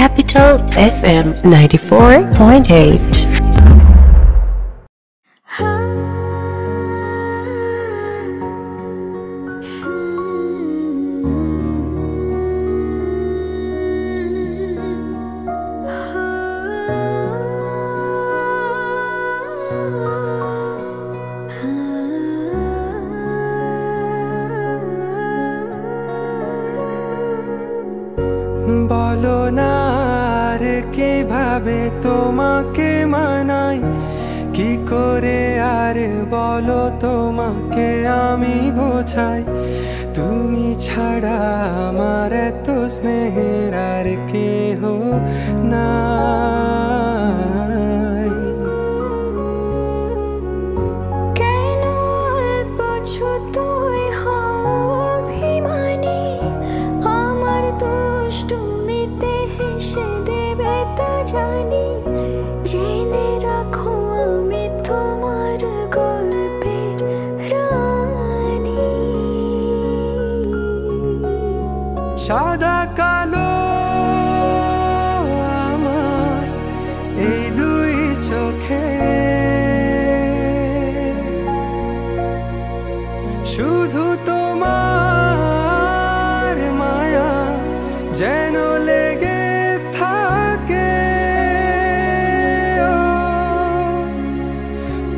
Capital FM 94.8. বলো না আর কিভাবে তোমাকে মানাই, কি করে আর বলো তোমাকে আমি বোঝাই, তুমি ছাড়া আমার এত স্নেহের আর কেহ নাই। কেন তুই অভিমানী, আমার দুষ্টুমিতে হেসে দেবে তা জানি, জেনে রাখো আমি তোমার গল্পের রানী। সাদা কালো আমার এই দুই চোখে, শুধু তোমার মায়া যেন লেগে থাকে।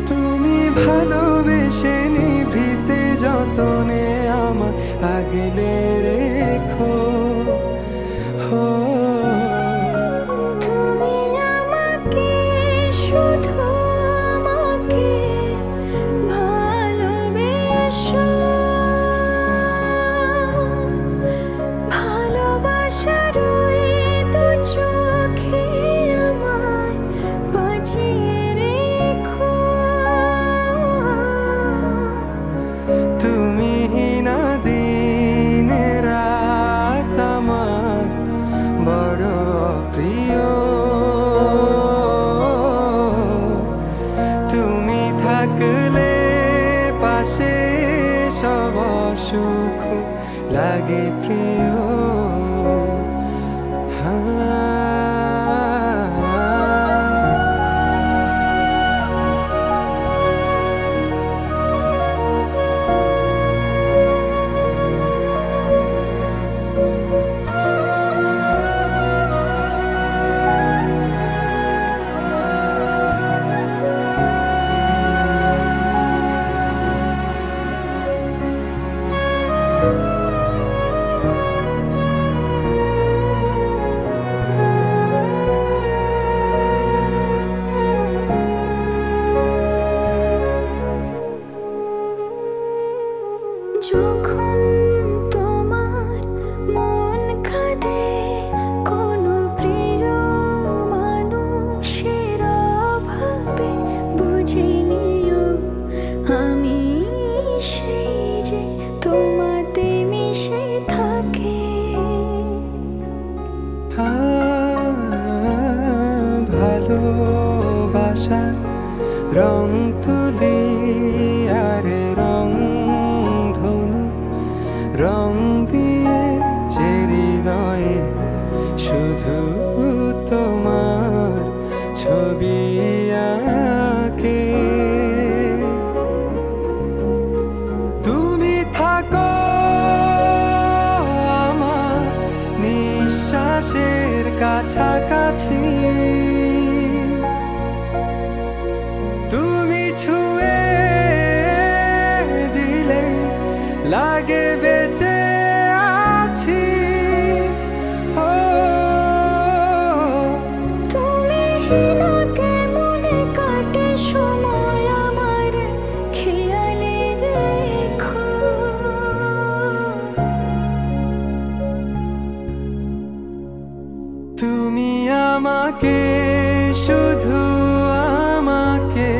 তুমি ভালোবেসে নিভৃতে যতনে আমার আগলে রেখো। তুমি আমাকে শুধু আমাকে ভালোবেসো, ভালোবাসার ওই দু চোখে আমায় বাঁচিয়ে রেখো। তুমি না দিন রাত আমার বড় প্রিয়, তুমি থাকলে পাশে সব সুখ লাগে প্রিয়। যখন তোমার মন কাঁদে কোনো প্রিয় মানুষের অভাবে, বুঝে নিও আমি সেই যে তোমাতে মিশে থাকে। ভালোবাসা রং তুলি আর রং ধনু, রং দিয়ে যে হৃদয়ে শুধু তোমার ছবি আঁকে। তুমি থাকো আমার নিঃশ্বাসের কাছাকাছি, তুমি ছুঁয়ে দিলে লাগে বেঁচে আছি। তুমি না কেমনে কাটে সময় আমার খেয়ালে রেখো। তুমি আমাকে শুধু আমাকে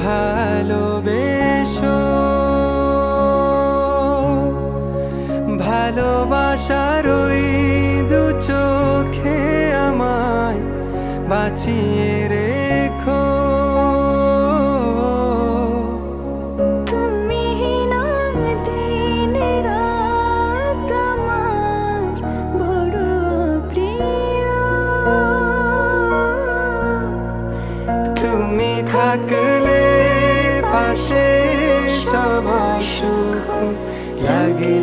ভালোবেসো, ভালোবাসার ওই দু চোখে আমায় বাঁচিয়ে রেখো। তুমি না দিন রাত আমার বড় প্রিয়, থাকলে পাশে সব সুখ লাগে।